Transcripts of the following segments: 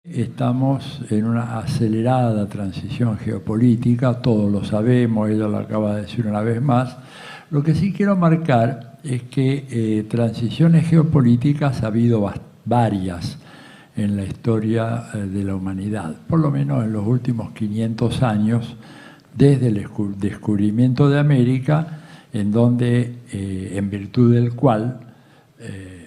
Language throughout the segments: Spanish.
Estamos en una acelerada transición geopolítica, todos lo sabemos, ella lo acaba de decir una vez más. Lo que sí quiero marcar es que transiciones geopolíticas ha habido varias en la historia de la humanidad, por lo menos en los últimos 500 años, desde el descubrimiento de América, en donde, en virtud del cual,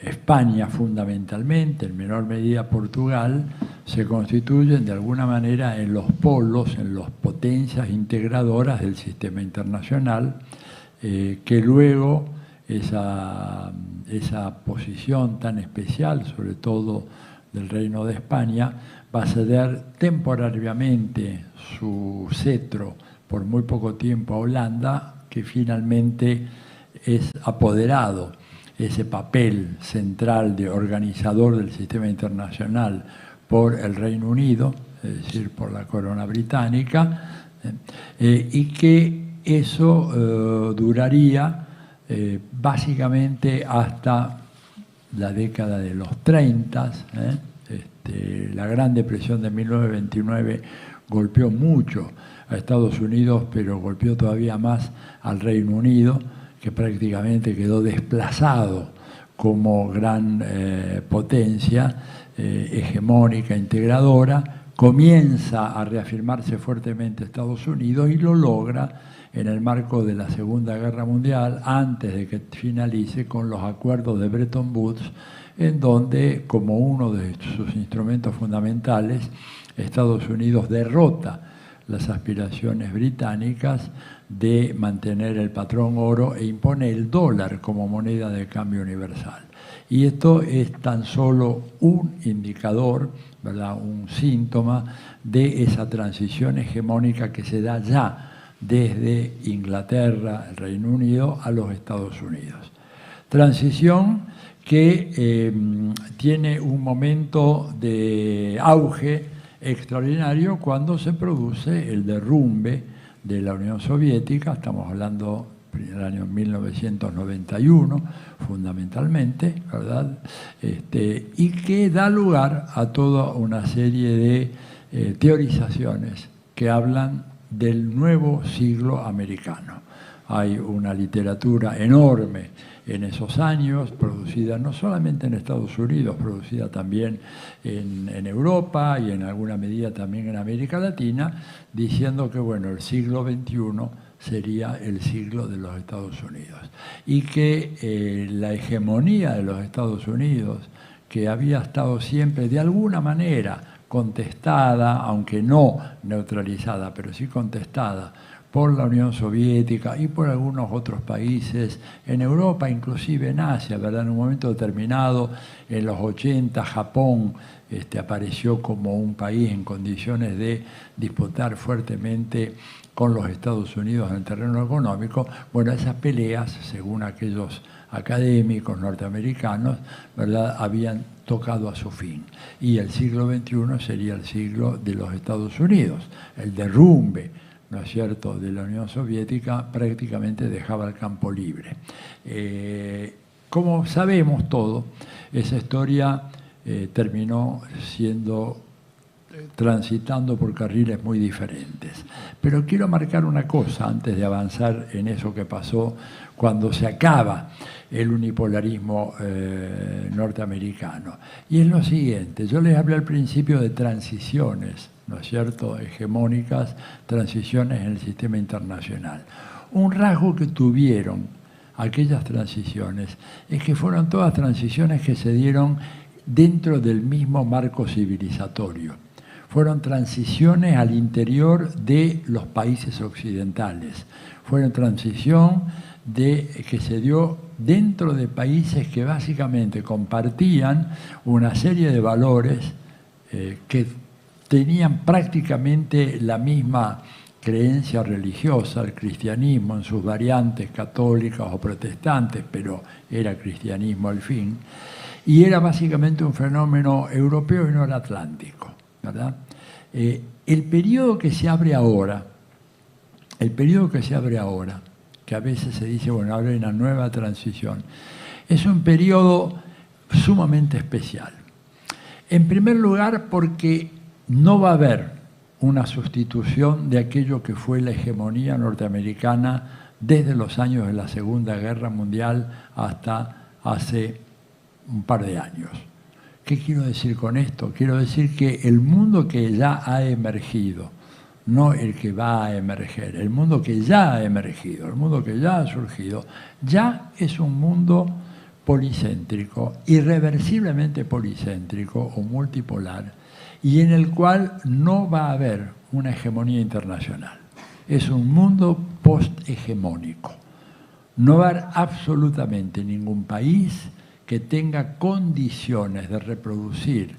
España fundamentalmente, en menor medida Portugal, se constituyen de alguna manera en los polos, en las potencias integradoras del sistema internacional, que luego esa posición tan especial, sobre todo del Reino de España, va a ceder temporariamente su cetro por muy poco tiempo a Holanda, que finalmente es apoderado ese papel central de organizador del sistema internacional por el Reino Unido, es decir, por la corona británica, y que eso duraría básicamente hasta la década de los 30. La Gran Depresión de 1929 golpeó mucho a Estados Unidos, pero golpeó todavía más al Reino Unido, que prácticamente quedó desplazado como gran potencia hegemónica, integradora. Comienza a reafirmarse fuertemente Estados Unidos y lo logra en el marco de la Segunda Guerra Mundial, antes de que finalice con los acuerdos de Bretton Woods, en donde, como uno de sus instrumentos fundamentales, Estados Unidos derrota las aspiraciones británicas de mantener el patrón oro e impone el dólar como moneda de cambio universal. Y esto es tan solo un indicador, ¿verdad?, un síntoma de esa transición hegemónica que se da ya desde Inglaterra, el Reino Unido, a los Estados Unidos. Transición que tiene un momento de auge extraordinario cuando se produce el derrumbe de la Unión Soviética. Estamos hablando del año 1991, fundamentalmente, ¿verdad? Y que da lugar a toda una serie de teorizaciones que hablan del nuevo siglo americano. Hay una literatura enorme en esos años, producida no solamente en Estados Unidos, producida también en Europa y en alguna medida también en América Latina, diciendo que, bueno, el siglo XXI sería el siglo de los Estados Unidos. Y que la hegemonía de los Estados Unidos, que había estado siempre de alguna manera contestada, aunque no neutralizada, pero sí contestada por la Unión Soviética y por algunos otros países en Europa, inclusive en Asia, ¿verdad? En un momento determinado, en los 80, Japón apareció como un país en condiciones de disputar fuertemente con los Estados Unidos en el terreno económico. Bueno, esas peleas, según aquellos académicos norteamericanos, ¿verdad?, habían tocado a su fin. Y el siglo XXI sería el siglo de los Estados Unidos. El derrumbe, ¿no es cierto?, de la Unión Soviética prácticamente dejaba el campo libre. Como sabemos todo, esa historia terminó transitando por carriles muy diferentes. Pero quiero marcar una cosa antes de avanzar en eso que pasó cuando se acaba el unipolarismo norteamericano. Y es lo siguiente: yo les hablé al principio de transiciones, ¿no es cierto?, hegemónicas, transiciones en el sistema internacional. Un rasgo que tuvieron aquellas transiciones es que fueron todas transiciones que se dieron dentro del mismo marco civilizatorio. Fueron transiciones al interior de los países occidentales. Fueron transición que se dio dentro de países que básicamente compartían una serie de valores que tenían prácticamente la misma creencia religiosa, el cristianismo en sus variantes católicas o protestantes, pero era cristianismo al fin, y era básicamente un fenómeno europeo y noratlántico, ¿verdad? El periodo que se abre ahora, que a veces se dice, bueno, ahora hay una nueva transición, es un periodo sumamente especial. En primer lugar, porque no va a haber una sustitución de aquello que fue la hegemonía norteamericana desde los años de la Segunda Guerra Mundial hasta hace un par de años. ¿Qué quiero decir con esto? Quiero decir que el mundo que ya ha emergido, no el que va a emerger, el mundo que ya ha emergido, el mundo que ya ha surgido, ya es un mundo policéntrico, irreversiblemente policéntrico o multipolar, y en el cual no va a haber una hegemonía internacional. Es un mundo post-hegemónico. No va a haber absolutamente ningún país que tenga condiciones de reproducir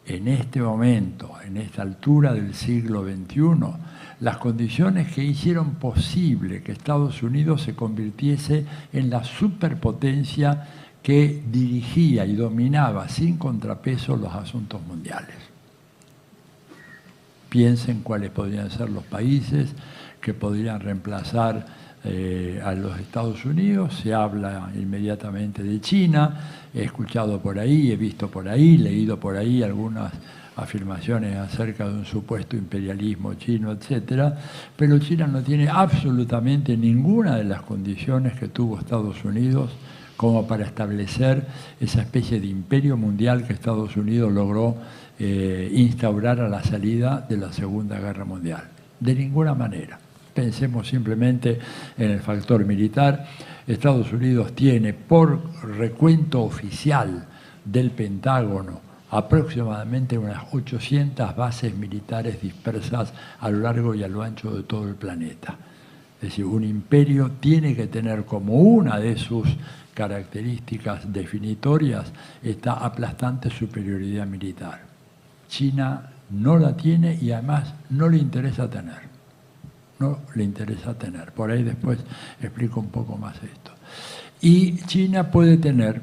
en este momento, en esta altura del siglo XXI, las condiciones que hicieron posible que Estados Unidos se convirtiese en la superpotencia que dirigía y dominaba sin contrapeso los asuntos mundiales. Piensen cuáles podrían ser los países que podrían reemplazar a los Estados Unidos. Se habla inmediatamente de China. He escuchado por ahí, he visto por ahí, leído por ahí algunas afirmaciones acerca de un supuesto imperialismo chino, etcétera, pero China no tiene absolutamente ninguna de las condiciones que tuvo Estados Unidos como para establecer esa especie de imperio mundial que Estados Unidos logró instaurar a la salida de la Segunda Guerra Mundial. De ninguna manera. Pensemos simplemente en el factor militar. Estados Unidos tiene, por recuento oficial del Pentágono, aproximadamente unas 800 bases militares dispersas a lo largo y a lo ancho de todo el planeta. Es decir, un imperio tiene que tener como una de sus características definitorias esta aplastante superioridad militar. China no la tiene y además no le interesa tener. No le interesa tener. Por ahí después explico un poco más esto. Y China puede tener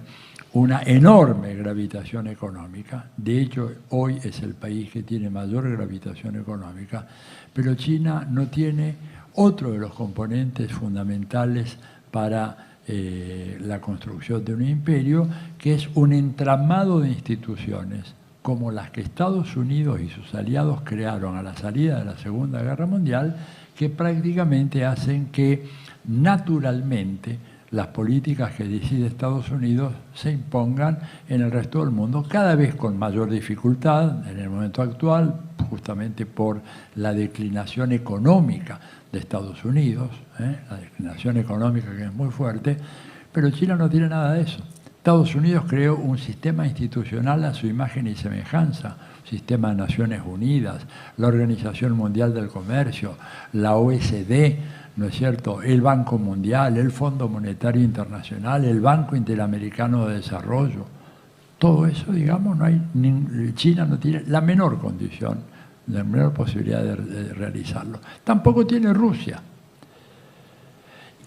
una enorme gravitación económica. De hecho, hoy es el país que tiene mayor gravitación económica, pero China no tiene otro de los componentes fundamentales para la construcción de un imperio, que es un entramado de instituciones como las que Estados Unidos y sus aliados crearon a la salida de la Segunda Guerra Mundial, que prácticamente hacen que naturalmente las políticas que decide Estados Unidos se impongan en el resto del mundo, cada vez con mayor dificultad en el momento actual, justamente por la declinación económica de Estados Unidos, la declinación económica que es muy fuerte, pero China no tiene nada de eso. Estados Unidos creó un sistema institucional a su imagen y semejanza, sistema de Naciones Unidas, la Organización Mundial del Comercio, la OECD, ¿no es cierto?, el Banco Mundial, el Fondo Monetario Internacional, el Banco Interamericano de Desarrollo. Todo eso, digamos, China no tiene la menor condición, la menor posibilidad de realizarlo. Tampoco tiene Rusia.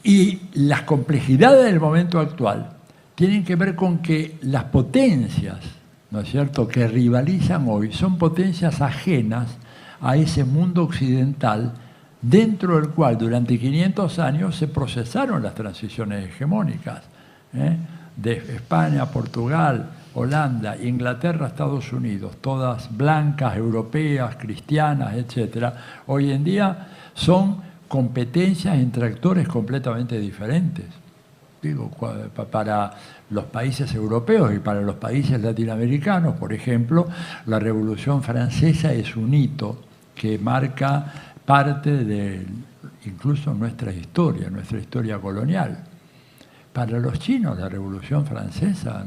Y las complejidades del momento actual tienen que ver con que las potencias, ¿no es cierto?, que rivalizan hoy son potencias ajenas a ese mundo occidental dentro del cual durante 500 años se procesaron las transiciones hegemónicas, de España, Portugal, Holanda, Inglaterra, Estados Unidos, todas blancas, europeas, cristianas, etc. Hoy en día son competencias entre actores completamente diferentes. Digo, para los países europeos y para los países latinoamericanos, por ejemplo, la Revolución Francesa es un hito que marca parte de incluso nuestra historia colonial. Para los chinos la Revolución Francesa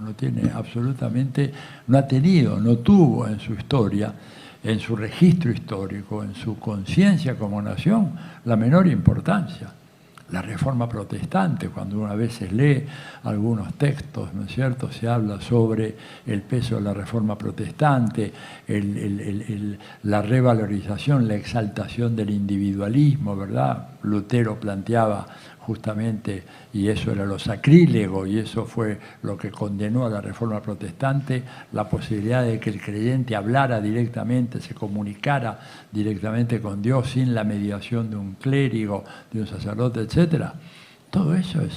no tiene absolutamente, no tuvo en su historia, en su registro histórico, en su conciencia como nación, la menor importancia. La Reforma Protestante, cuando uno a veces lee algunos textos, ¿no es cierto?, se habla sobre el peso de la Reforma Protestante, la revalorización, la exaltación del individualismo, ¿verdad? Lutero planteaba justamente, y eso era lo sacrílego, y eso fue lo que condenó a la Reforma Protestante, la posibilidad de que el creyente hablara directamente, se comunicara directamente con Dios sin la mediación de un clérigo, de un sacerdote, etc. Todo eso es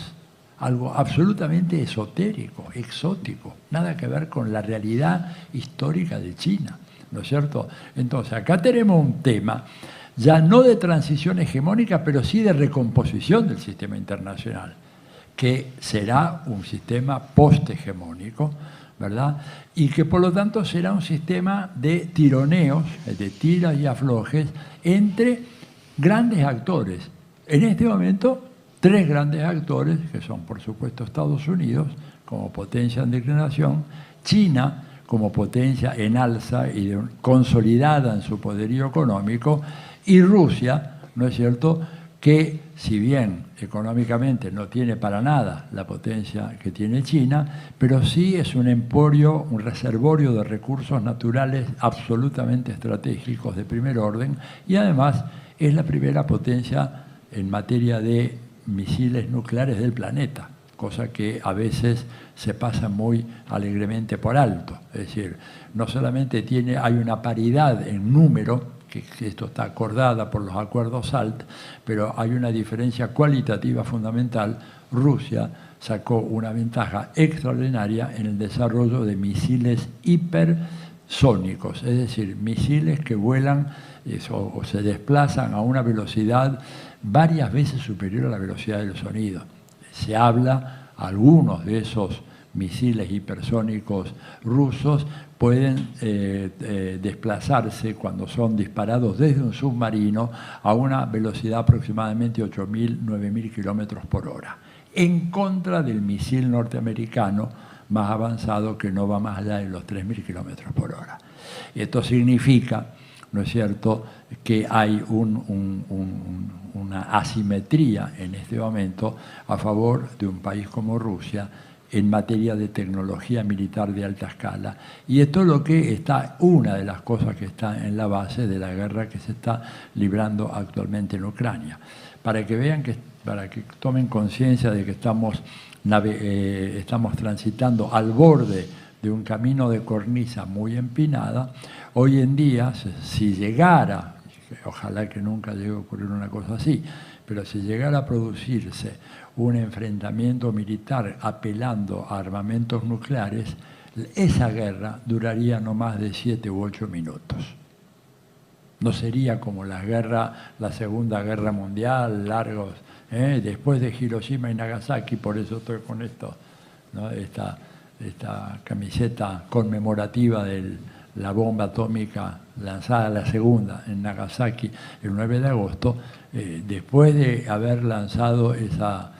algo absolutamente esotérico, exótico, nada que ver con la realidad histórica de China, ¿no es cierto? Entonces, acá tenemos un tema, ya no de transición hegemónica, pero sí de recomposición del sistema internacional, que será un sistema post-hegemónico, ¿verdad? Y que por lo tanto será un sistema de tironeos, de tiras y aflojes entre grandes actores. En este momento, tres grandes actores, que son por supuesto Estados Unidos, como potencia en declinación, China, como potencia en alza y consolidada en su poderío económico, y Rusia, ¿no es cierto?, que si bien económicamente no tiene para nada la potencia que tiene China, pero sí es un emporio, un reservorio de recursos naturales absolutamente estratégicos de primer orden, y además es la primera potencia en materia de misiles nucleares del planeta, cosa que a veces se pasa muy alegremente por alto. Es decir, no solamente hay una paridad en número, que esto está acordada por los acuerdos SALT, pero hay una diferencia cualitativa fundamental. Rusia sacó una ventaja extraordinaria en el desarrollo de misiles hipersónicos, es decir, misiles que vuelan o se desplazan a una velocidad varias veces superior a la velocidad del sonido. Se habla, algunos de esos misiles hipersónicos rusos pueden desplazarse cuando son disparados desde un submarino a una velocidad aproximadamente 8.000, 9.000 kilómetros por hora, en contra del misil norteamericano más avanzado que no va más allá de los 3.000 kilómetros por hora. Y esto significa, ¿no es cierto?, que hay una asimetría en este momento a favor de un país como Rusia en materia de tecnología militar de alta escala. Y esto es lo que está, una de las cosas que está en la base de la guerra que se está librando actualmente en Ucrania. Para que vean, para que tomen conciencia de que estamos transitando al borde de un camino de cornisa muy empinada. Hoy en día, si llegara, ojalá que nunca llegue a ocurrir una cosa así, pero si llegara a producirse un enfrentamiento militar apelando a armamentos nucleares, esa guerra duraría no más de 7 u 8 minutos. No sería como la Segunda Guerra Mundial, largos, después de Hiroshima y Nagasaki, por eso estoy con esto, ¿no?, esta camiseta conmemorativa de la bomba atómica lanzada, la segunda, en Nagasaki el 9 de agosto, después de haber lanzado esa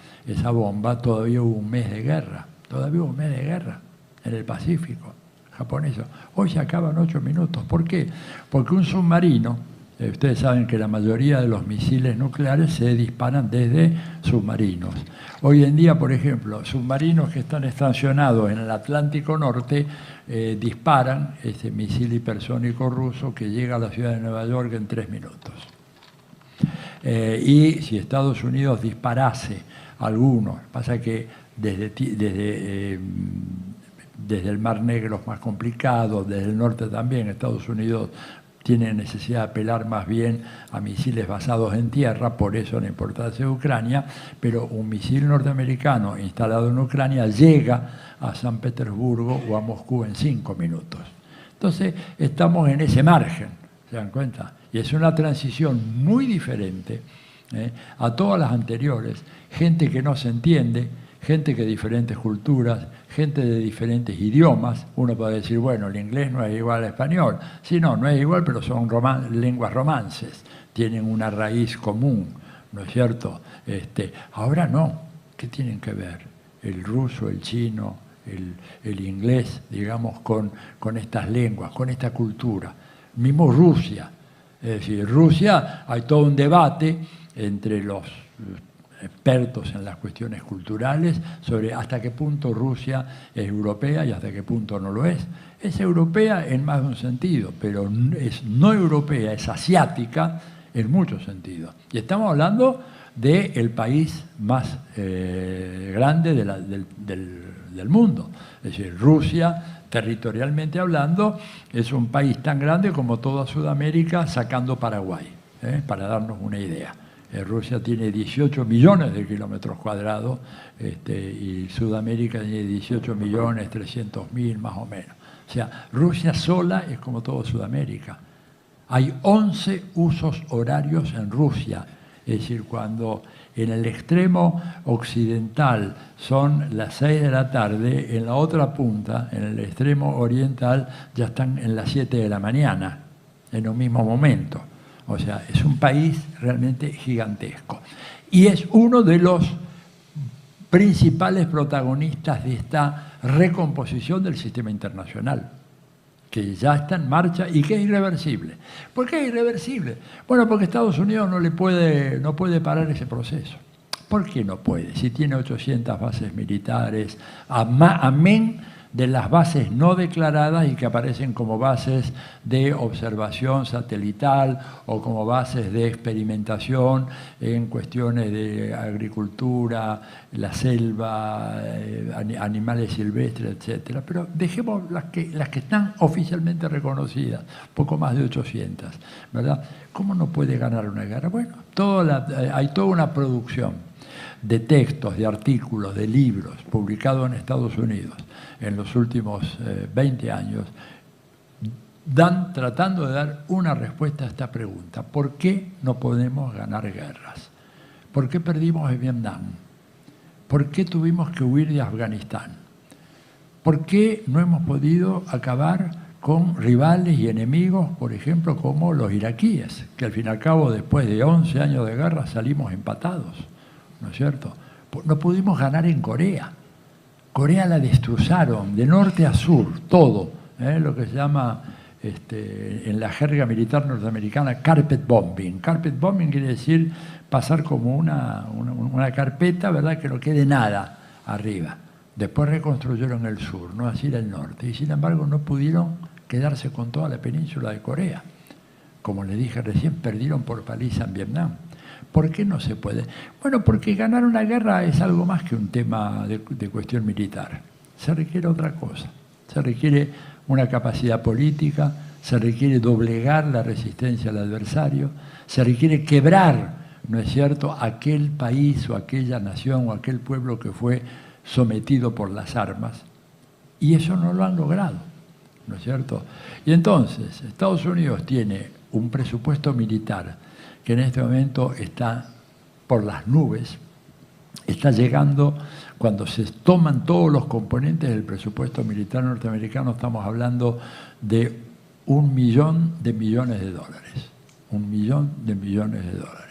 bomba, todavía hubo un mes de guerra, en el Pacífico japonés. Hoy se acaban 8 minutos. ¿Por qué? Porque un submarino, ustedes saben que la mayoría de los misiles nucleares se disparan desde submarinos. Hoy en día, por ejemplo, submarinos que están estacionados en el Atlántico Norte disparan ese misil hipersónico ruso que llega a la ciudad de Nueva York en 3 minutos. Y si Estados Unidos disparase algunos, pasa que desde el Mar Negro es más complicado, desde el norte también, Estados Unidos tiene necesidad de apelar más bien a misiles basados en tierra, por eso la importancia de Ucrania, pero un misil norteamericano instalado en Ucrania llega a San Petersburgo o a Moscú en 5 minutos. Entonces, estamos en ese margen, ¿se dan cuenta? Y es una transición muy diferente a todas las anteriores. Gente que no se entiende, gente que de diferentes culturas, gente de diferentes idiomas. Uno puede decir, bueno, el inglés no es igual al español. Sí, no es igual, pero son lenguas romances, tienen una raíz común, ¿no es cierto? Ahora no, ¿qué tienen que ver el ruso, el chino, el inglés, digamos, con estas lenguas, con esta cultura? Mismo Rusia. Es decir, Rusia, hay todo un debate entre los expertos en las cuestiones culturales sobre hasta qué punto Rusia es europea y hasta qué punto no lo es. Es europea en más de un sentido, pero es no europea, es asiática en muchos sentidos. Y estamos hablando del país más grande del mundo. Es decir, Rusia, territorialmente hablando, es un país tan grande como toda Sudamérica, sacando Paraguay, para darnos una idea. Rusia tiene 18 millones de kilómetros cuadrados y Sudamérica tiene 18.300.000 más o menos. O sea, Rusia sola es como todo Sudamérica. Hay 11 usos horarios en Rusia. Es decir, cuando en el extremo occidental son las 6 de la tarde, en la otra punta, en el extremo oriental, ya están en las 7 de la mañana, en un mismo momento. O sea, es un país realmente gigantesco. Y es uno de los principales protagonistas de esta recomposición del sistema internacional, que ya está en marcha y que es irreversible. ¿Por qué es irreversible? Bueno, porque Estados Unidos no puede parar ese proceso. ¿Por qué no puede? Si tiene 800 bases militares, amén de las bases no declaradas y que aparecen como bases de observación satelital o como bases de experimentación en cuestiones de agricultura, la selva, animales silvestres, etc. Pero dejemos las que están oficialmente reconocidas, poco más de 800, ¿verdad? ¿Cómo no puede ganar una guerra? Bueno, hay toda una producción de textos, de artículos, de libros publicados en Estados Unidos en los últimos 20 años, tratando de dar una respuesta a esta pregunta. ¿Por qué no podemos ganar guerras? ¿Por qué perdimos en Vietnam? ¿Por qué tuvimos que huir de Afganistán? ¿Por qué no hemos podido acabar con rivales y enemigos, por ejemplo, como los iraquíes, que al fin y al cabo, después de 11 años de guerra, salimos empatados? ¿No es cierto? No pudimos ganar en Corea. Corea la destrozaron, de norte a sur, todo. Lo que se llama, en la jerga militar norteamericana, carpet bombing. Carpet bombing quiere decir pasar como una carpeta, ¿verdad?, que no quede nada arriba. Después reconstruyeron el sur, no así el norte. Y sin embargo no pudieron quedarse con toda la península de Corea. Como les dije recién, perdieron por paliza en Vietnam. ¿Por qué no se puede? Bueno, porque ganar una guerra es algo más que un tema de cuestión militar. Se requiere otra cosa. Se requiere una capacidad política, se requiere doblegar la resistencia al adversario, se requiere quebrar, ¿no es cierto?, aquel país o aquella nación o aquel pueblo que fue sometido por las armas. Y eso no lo han logrado, ¿no es cierto? Y entonces, Estados Unidos tiene un presupuesto militar que en este momento está por las nubes, está llegando, cuando se toman todos los componentes del presupuesto militar norteamericano, estamos hablando de 1 millón de millones de dólares. 1 millón de millones de dólares.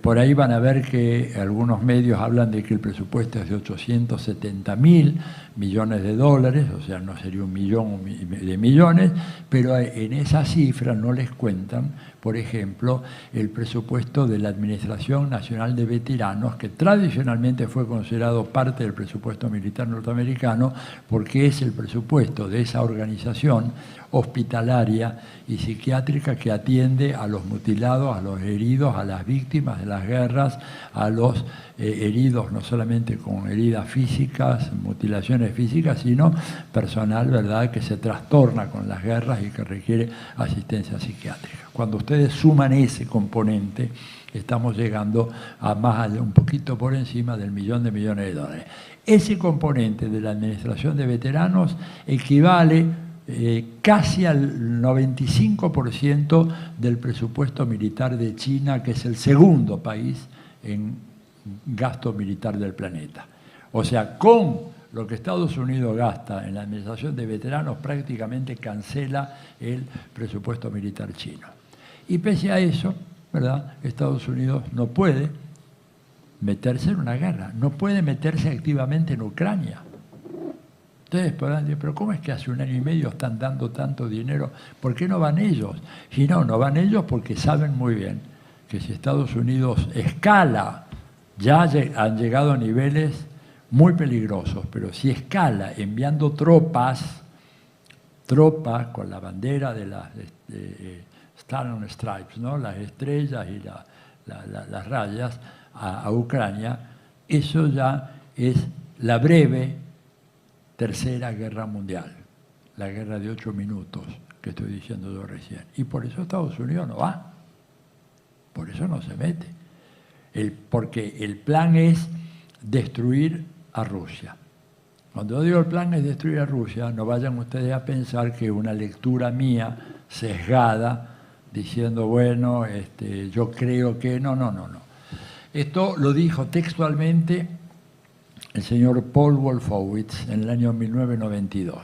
Por ahí van a ver que algunos medios hablan de que el presupuesto es de 870.000 millones de dólares, o sea, no sería 1 millón de millones, pero en esa cifra no les cuentan, por ejemplo, el presupuesto de la Administración Nacional de Veteranos, que tradicionalmente fue considerado parte del presupuesto militar norteamericano, porque es el presupuesto de esa organización hospitalaria y psiquiátrica que atiende a los mutilados, a los heridos, a las víctimas de las guerras, a los heridos no solamente con heridas físicas, mutilaciones físicas, sino personal, ¿verdad?, que se trastorna con las guerras y que requiere asistencia psiquiátrica. Cuando ustedes suman ese componente, estamos llegando a más allá, un poquito por encima del 1 millón de millones de dólares. Ese componente de la Administración de Veteranos equivale casi al 95% del presupuesto militar de China, que es el segundo país en gasto militar del planeta. O sea, con lo que Estados Unidos gasta en la administración de veteranos, prácticamente cancela el presupuesto militar chino. Y pese a eso, ¿verdad?, Estados Unidos no puede meterse en una guerra, no puede meterse activamente en Ucrania. Ustedes podrán decir, pero ¿cómo es que hace 1 año y medio están dando tanto dinero? ¿Por qué no van ellos? Y no van ellos porque saben muy bien que si Estados Unidos escala, ya han llegado a niveles muy peligrosos, pero si escala enviando tropas con la bandera de las Star and Stripes, ¿no?, las estrellas y las rayas a Ucrania, eso ya es la breve Tercera Guerra Mundial, la guerra de 8 minutos que estoy diciendo yo recién. Y por eso Estados Unidos no va, por eso no se mete. porque el plan es destruir a Rusia. Cuando digo el plan es destruir a Rusia, no vayan ustedes a pensar que una lectura mía sesgada, diciendo, bueno, yo creo que... No. Esto lo dijo textualmente el señor Paul Wolfowitz en el año 1992,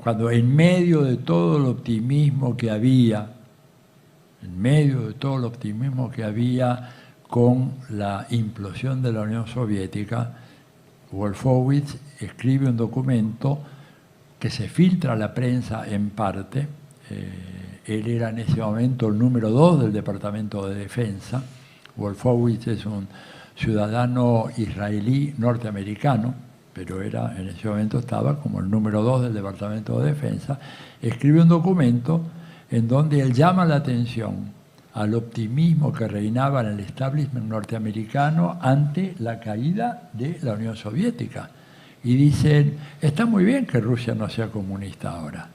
cuando en medio de todo el optimismo que había, con la implosión de la Unión Soviética, Wolfowitz escribe un documento que se filtra a la prensa en parte. Él era en ese momento el número 2 del Departamento de Defensa. Wolfowitz es un ciudadano israelí norteamericano, pero en ese momento estaba como el número 2 del Departamento de Defensa. Escribe un documento en donde él llama la atención al optimismo que reinaba en el establishment norteamericano ante la caída de la Unión Soviética. Y dicen, está muy bien que Rusia no sea comunista ahora,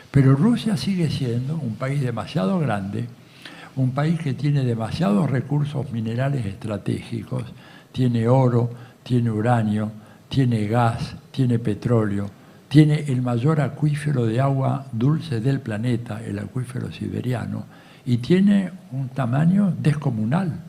pero Rusia sigue siendo un país demasiado grande, un país que tiene demasiados recursos minerales estratégicos, tiene oro, tiene uranio, tiene gas, tiene petróleo, tiene el mayor acuífero de agua dulce del planeta, el acuífero siberiano, y tiene un tamaño descomunal,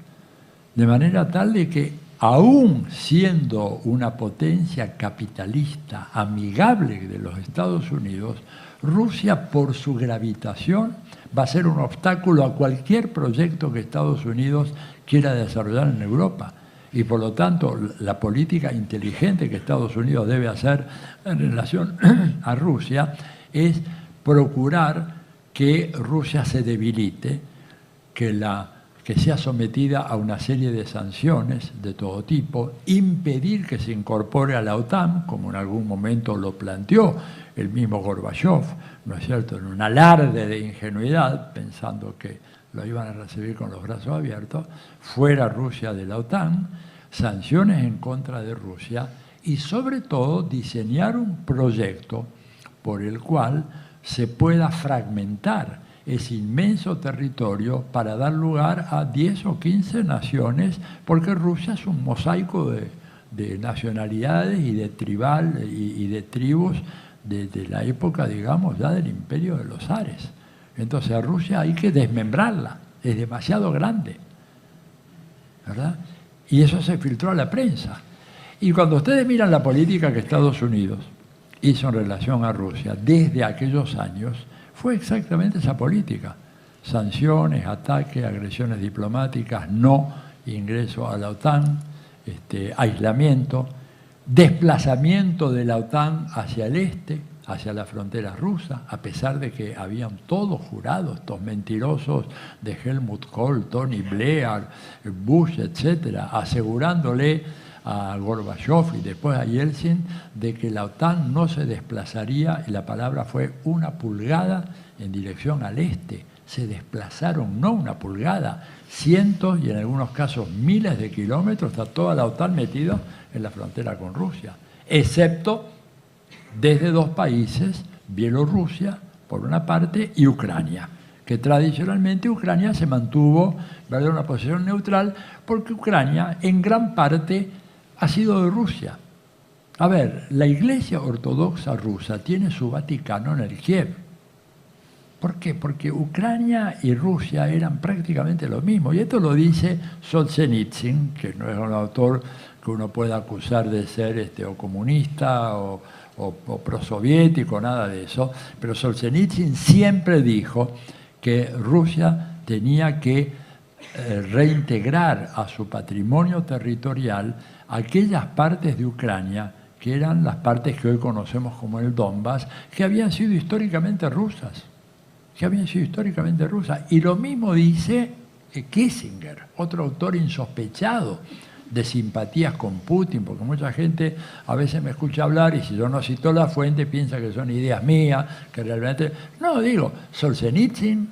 de manera tal de que aún siendo una potencia capitalista amigable de los Estados Unidos, Rusia por su gravitación va a ser un obstáculo a cualquier proyecto que Estados Unidos quiera desarrollar en Europa. Y por lo tanto, la política inteligente que Estados Unidos debe hacer en relación a Rusia es procurar que Rusia se debilite, que sea sometida a una serie de sanciones de todo tipo, impedir que se incorpore a la OTAN, como en algún momento lo planteó el mismo Gorbachev, ¿no es cierto?, en un alarde de ingenuidad, pensando que lo iban a recibir con los brazos abiertos, fuera Rusia de la OTAN, sanciones en contra de Rusia y sobre todo diseñar un proyecto por el cual se pueda fragmentar ese inmenso territorio para dar lugar a 10 o 15 naciones, porque Rusia es un mosaico de nacionalidades y de tribus de la época, digamos, ya del imperio de los zares. Entonces a Rusia hay que desmembrarla, es demasiado grande, ¿verdad? Y eso se filtró a la prensa. Y cuando ustedes miran la política que Estados Unidos hizo en relación a Rusia desde aquellos años, fue exactamente esa política. Sanciones, ataques, agresiones diplomáticas, no ingreso a la OTAN, aislamiento, desplazamiento de la OTAN hacia el este, hacia la frontera rusa, a pesar de que habían todos jurado, estos mentirosos de Helmut Kohl, Tony Blair, Bush, etcétera, asegurándole a Gorbachev y después a Yeltsin de que la OTAN no se desplazaría, y la palabra fue una pulgada en dirección al este. Se desplazaron no una pulgada, cientos y en algunos casos miles de kilómetros, está toda la OTAN metida en la frontera con Rusia, excepto desde dos países, Bielorrusia por una parte y Ucrania, que tradicionalmente Ucrania se mantuvo, ¿verdad?, una posición neutral, porque Ucrania en gran parte ha sido de Rusia. A ver, la Iglesia Ortodoxa rusa tiene su Vaticano en el Kiev. ¿Por qué? Porque Ucrania y Rusia eran prácticamente lo mismo. Y esto lo dice Solzhenitsyn, que no es un autor que uno pueda acusar de ser o comunista o prosoviético, nada de eso. Pero Solzhenitsyn siempre dijo que Rusia tenía que reintegrar a su patrimonio territorial aquellas partes de Ucrania que eran las partes que hoy conocemos como el Donbass, que habían sido históricamente rusas. Y lo mismo dice Kissinger, otro autor insospechado de simpatías con Putin, porque mucha gente a veces me escucha hablar y si yo no cito la fuente piensa que son ideas mías, que realmente... No, digo, Solzhenitsyn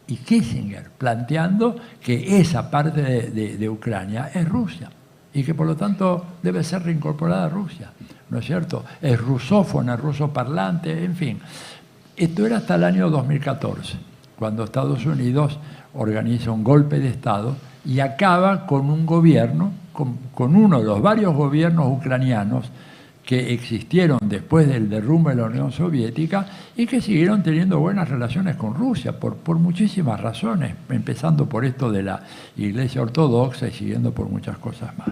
y Kissinger planteando que esa parte de Ucrania es Rusia y que por lo tanto debe ser reincorporada a Rusia, ¿no es cierto? Es rusófona, ruso parlante, en fin. Esto era hasta el año 2014, cuando Estados Unidos organiza un golpe de Estado y acaba con un gobierno, con uno de los varios gobiernos ucranianos que existieron después del derrumbe de la Unión Soviética y que siguieron teniendo buenas relaciones con Rusia por muchísimas razones, empezando por esto de la Iglesia Ortodoxa y siguiendo por muchas cosas más.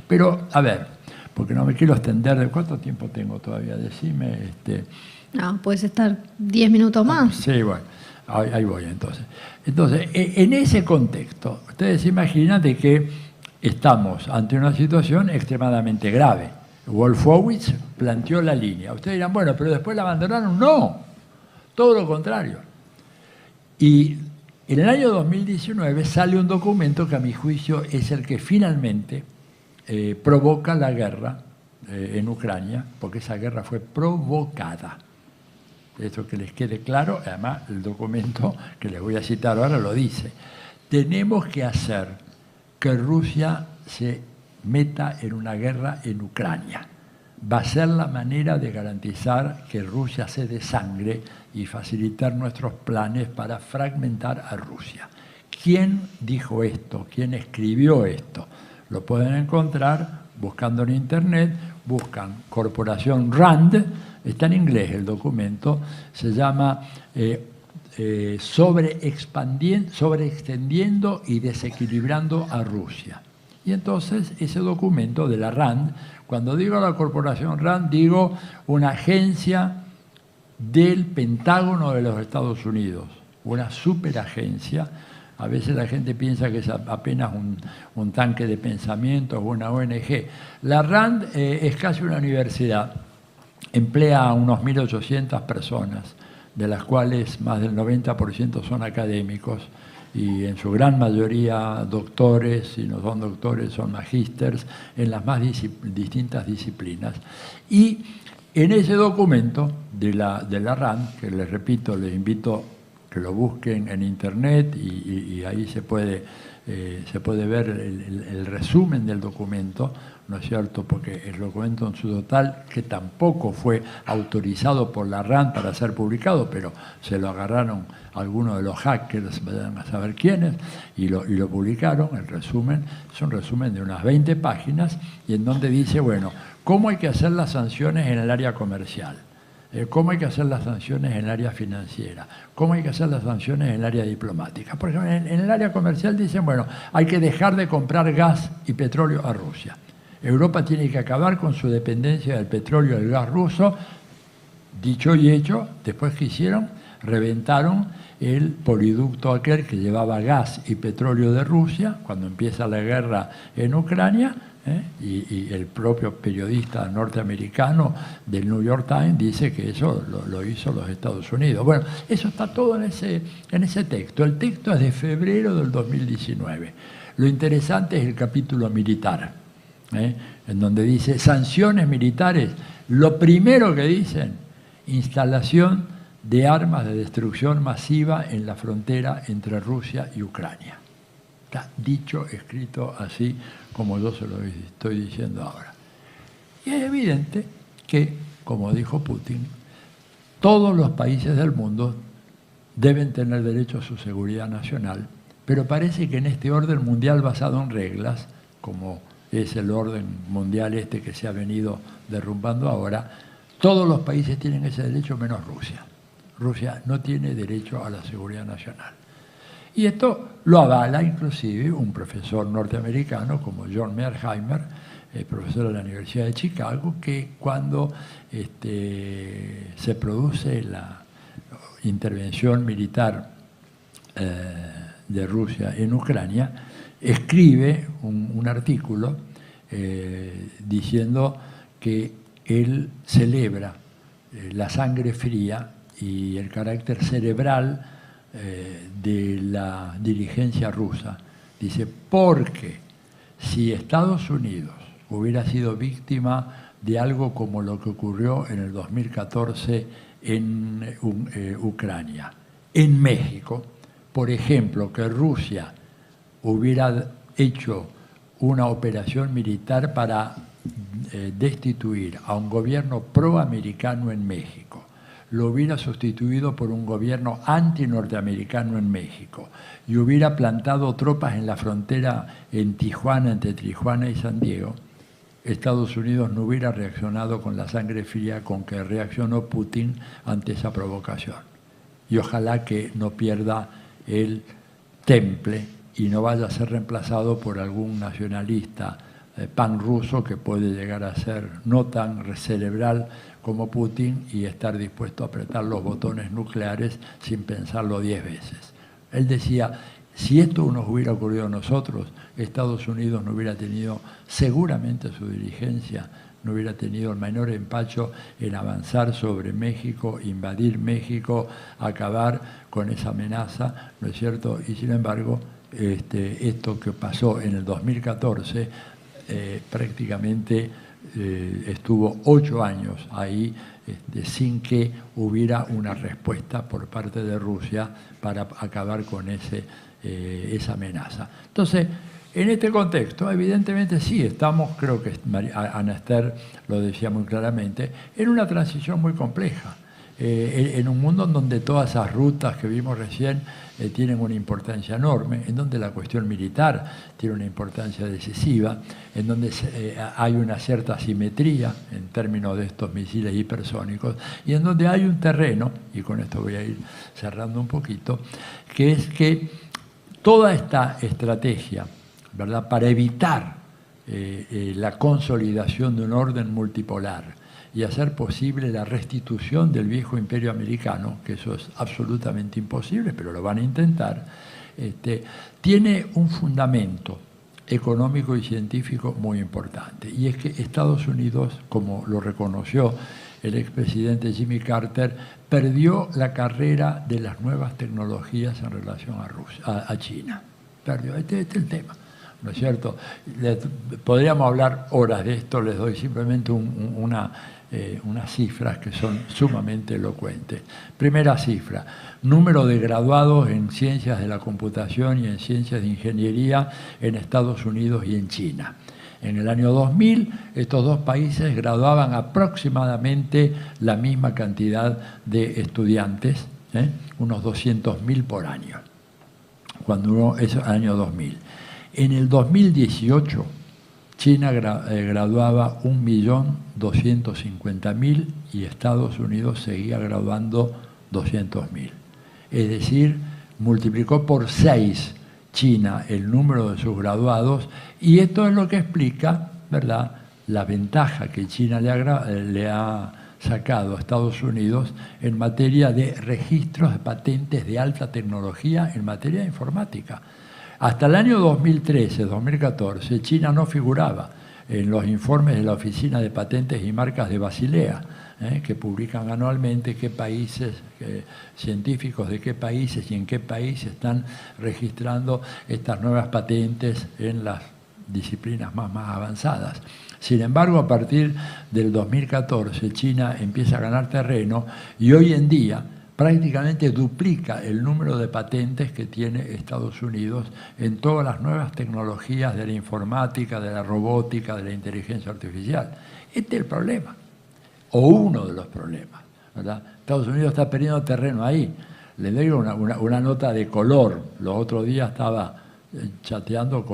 Pero, a ver, porque no me quiero extender, ¿de cuánto tiempo tengo todavía? Decime. No, puedes estar 10 minutos más. Sí, bueno, ahí voy entonces. Entonces, en ese contexto, ustedes imaginan de que estamos ante una situación extremadamente grave. Wolfowitz planteó la línea. Ustedes dirán, bueno, pero después la abandonaron. No, todo lo contrario. Y en el año 2019 sale un documento que a mi juicio es el que finalmente provoca la guerra en Ucrania, porque esa guerra fue provocada. Eso que les quede claro, además el documento que les voy a citar ahora lo dice. Tenemos que hacer que Rusia se meta en una guerra en Ucrania. Va a ser la manera de garantizar que Rusia se desangre y facilitar nuestros planes para fragmentar a Rusia. ¿Quién dijo esto? ¿Quién escribió esto? Lo pueden encontrar buscando en internet, buscan Corporación RAND, está en inglés el documento, se llama Sobreextendiendo y desequilibrando a Rusia. Y entonces ese documento de la RAND, cuando digo la Corporación RAND, digo una agencia del Pentágono de los Estados Unidos, una superagencia. A veces la gente piensa que es apenas un tanque de pensamiento o una ONG. La RAND es casi una universidad, emplea a unos 1.800 personas, de las cuales más del 90% son académicos, y en su gran mayoría doctores, si no son doctores son magísters en las más distintas disciplinas. Y en ese documento de la RAND, que les repito, les invito que lo busquen en internet y ahí se puede ver el resumen del documento, ¿no es cierto? Porque el documento en su total, que tampoco fue autorizado por la RAND para ser publicado, pero se lo agarraron algunos de los hackers, vayan a saber quiénes, y lo publicaron, el resumen, es un resumen de unas 20 páginas, y en donde dice, bueno, cómo hay que hacer las sanciones en el área comercial, cómo hay que hacer las sanciones en el área financiera, cómo hay que hacer las sanciones en el área diplomática. Por ejemplo, en el área comercial dicen, bueno, hay que dejar de comprar gas y petróleo a Rusia. Europa tiene que acabar con su dependencia del petróleo y del gas ruso. Dicho y hecho, después que hicieron, reventaron el poliducto aquel que llevaba gas y petróleo de Rusia cuando empieza la guerra en Ucrania, y el propio periodista norteamericano del New York Times dice que eso lo hizo los Estados Unidos. Bueno, eso está todo en ese texto. El texto es de febrero del 2019. Lo interesante es el capítulo militar, en donde dice sanciones militares. Lo primero que dicen, instalación de armas de destrucción masiva en la frontera entre Rusia y Ucrania. Está dicho, escrito así como yo se lo estoy diciendo ahora. Y es evidente que, como dijo Putin, todos los países del mundo deben tener derecho a su seguridad nacional, pero parece que en este orden mundial basado en reglas, como es el orden mundial este que se ha venido derrumbando ahora, todos los países tienen ese derecho menos Rusia. Rusia no tiene derecho a la seguridad nacional. Y esto lo avala inclusive un profesor norteamericano como John Mearsheimer, profesor de la Universidad de Chicago, que cuando se produce la intervención militar de Rusia en Ucrania, escribe un artículo diciendo que él celebra la sangre fría y el carácter cerebral de la dirigencia rusa. Dice, porque si Estados Unidos hubiera sido víctima de algo como lo que ocurrió en el 2014 en Ucrania, en México, por ejemplo, que Rusia hubiera hecho una operación militar para destituir a un gobierno proamericano en México, lo hubiera sustituido por un gobierno anti-norteamericano en México y hubiera plantado tropas en la frontera en Tijuana, entre Tijuana y San Diego, Estados Unidos no hubiera reaccionado con la sangre fría con que reaccionó Putin ante esa provocación. Y ojalá que no pierda el temple y no vaya a ser reemplazado por algún nacionalista pan-ruso que puede llegar a ser no tan cerebral como Putin y estar dispuesto a apretar los botones nucleares sin pensarlo 10 veces. Él decía, si esto nos hubiera ocurrido a nosotros, Estados Unidos no hubiera tenido, seguramente su dirigencia, no hubiera tenido el menor empacho en avanzar sobre México, invadir México, acabar con esa amenaza, ¿no es cierto? Y sin embargo, esto que pasó en el 2014 prácticamente estuvo 8 años ahí sin que hubiera una respuesta por parte de Rusia para acabar con esa amenaza. Entonces, en este contexto, evidentemente sí, estamos, creo que Ana Esther lo decía muy claramente, en una transición muy compleja, en un mundo en donde todas esas rutas que vimos recién tienen una importancia enorme, en donde la cuestión militar tiene una importancia decisiva, en donde hay una cierta asimetría en términos de estos misiles hipersónicos y en donde hay un terreno, y con esto voy a ir cerrando un poquito, que es que toda esta estrategia, ¿verdad?, para evitar la consolidación de un orden multipolar y hacer posible la restitución del viejo imperio americano, que eso es absolutamente imposible, pero lo van a intentar, tiene un fundamento económico y científico muy importante. Y es que Estados Unidos, como lo reconoció el expresidente Jimmy Carter, perdió la carrera de las nuevas tecnologías en relación a China. Perdió. Este es el tema, ¿no es cierto? Podríamos hablar horas de esto, les doy simplemente unas cifras que son sumamente elocuentes. Primera cifra, número de graduados en ciencias de la computación y en ciencias de ingeniería en Estados Unidos y en China. En el año 2000, estos dos países graduaban aproximadamente la misma cantidad de estudiantes, unos 200.000 por año, cuando es el año 2000. En el 2018, China graduaba 1.250.000 y Estados Unidos seguía graduando 200.000. Es decir, multiplicó por 6 China el número de sus graduados y esto es lo que explica, ¿verdad?, la ventaja que China le ha sacado a Estados Unidos en materia de registros de patentes de alta tecnología en materia de informática. Hasta el año 2013-2014, China no figuraba en los informes de la Oficina de Patentes y Marcas de Basilea, que publican anualmente qué países, científicos de qué países y en qué países están registrando estas nuevas patentes en las disciplinas más avanzadas. Sin embargo, a partir del 2014, China empieza a ganar terreno y hoy en día prácticamente duplica el número de patentes que tiene Estados Unidos en todas las nuevas tecnologías de la informática, de la robótica, de la inteligencia artificial. Este es el problema, o uno de los problemas, ¿verdad? Estados Unidos está perdiendo terreno ahí. Les doy una nota de color. Los otros días estaba chateando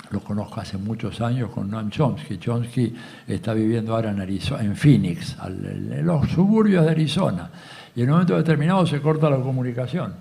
lo conozco hace muchos años, con Noam Chomsky. Chomsky está viviendo ahora en Phoenix, en los suburbios de Arizona. Y en un momento determinado se corta la comunicación.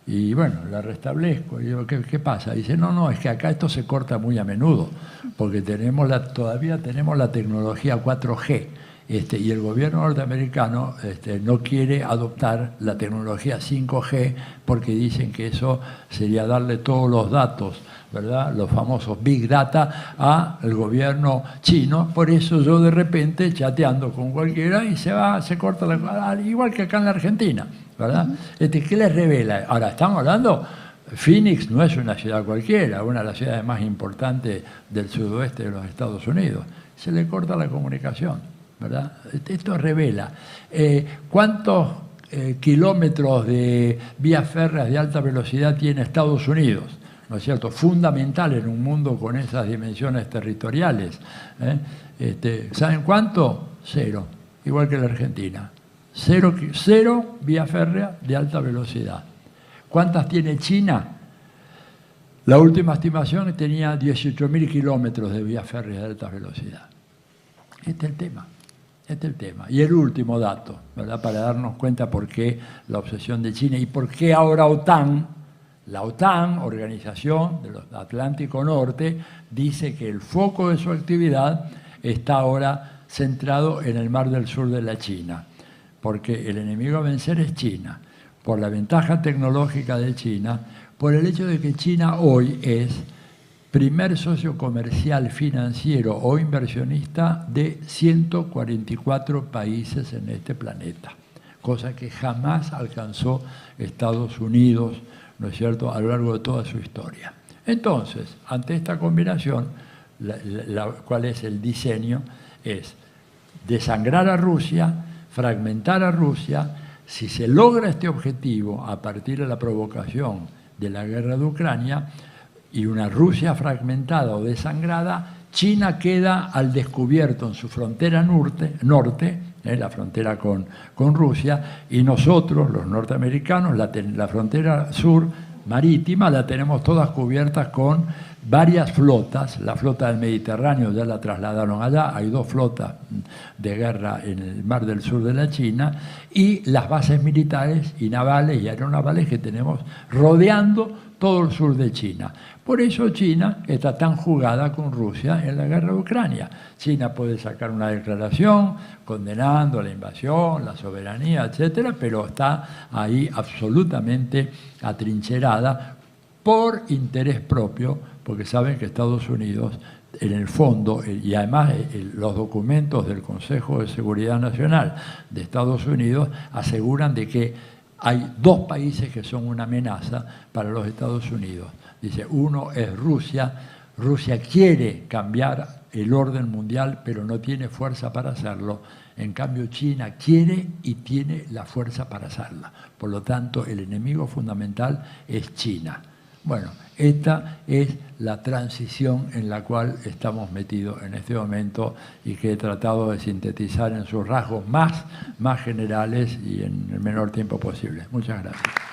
Y bueno, la restablezco. Y digo, ¿qué pasa? Y dice, no, es que acá esto se corta muy a menudo, porque todavía tenemos la tecnología 4G. Y el gobierno norteamericano no quiere adoptar la tecnología 5G porque dicen que eso sería darle todos los datos, ¿verdad?, los famosos Big Data, al gobierno chino. Por eso yo de repente, chateando con cualquiera, y se corta igual que acá en la Argentina, ¿verdad? ¿Qué les revela? Ahora, estamos hablando, Phoenix no es una ciudad cualquiera, una de las ciudades más importantes del sudoeste de los Estados Unidos. Se le corta la comunicación, ¿verdad? Esto revela cuántos kilómetros de vías férreas de alta velocidad tiene Estados Unidos, ¿no es cierto? Fundamental en un mundo con esas dimensiones territoriales. ¿Saben cuánto? 0, igual que la Argentina. Cero vía férrea de alta velocidad. ¿Cuántas tiene China? La última estimación tenía 18.000 kilómetros de vía férrea de alta velocidad. Este es el tema. Este es el tema. Y el último dato, ¿verdad? Para darnos cuenta por qué la obsesión de China y por qué ahora la OTAN, Organización del Atlántico Norte, dice que el foco de su actividad está ahora centrado en el Mar del Sur de la China, porque el enemigo a vencer es China, por la ventaja tecnológica de China, por el hecho de que China hoy es primer socio comercial, financiero o inversionista de 144 países en este planeta, cosa que jamás alcanzó Estados Unidos, ¿no es cierto?, a lo largo de toda su historia. Entonces, ante esta combinación, ¿cuál es el diseño? Es desangrar a Rusia, fragmentar a Rusia. Si se logra este objetivo a partir de la provocación de la guerra de Ucrania y una Rusia fragmentada o desangrada, China queda al descubierto en su frontera norte, la frontera con Rusia, y nosotros, los norteamericanos, la frontera sur marítima la tenemos todas cubiertas con varias flotas. La flota del Mediterráneo ya la trasladaron allá, hay 2 flotas de guerra en el Mar del Sur de la China, y las bases militares y navales y aeronavales que tenemos rodeando todo el sur de China. Por eso China está tan jugada con Rusia en la guerra de Ucrania. China puede sacar una declaración condenando la invasión, la soberanía, etcétera, pero está ahí absolutamente atrincherada por interés propio, porque saben que Estados Unidos, en el fondo, y además los documentos del Consejo de Seguridad Nacional de Estados Unidos aseguran de que hay 2 países que son una amenaza para los Estados Unidos. Dice, uno es Rusia. Rusia quiere cambiar el orden mundial, pero no tiene fuerza para hacerlo. En cambio, China quiere y tiene la fuerza para hacerla. Por lo tanto, el enemigo fundamental es China. Bueno, esta es la transición en la cual estamos metidos en este momento y que he tratado de sintetizar en sus rasgos más generales y en el menor tiempo posible. Muchas gracias.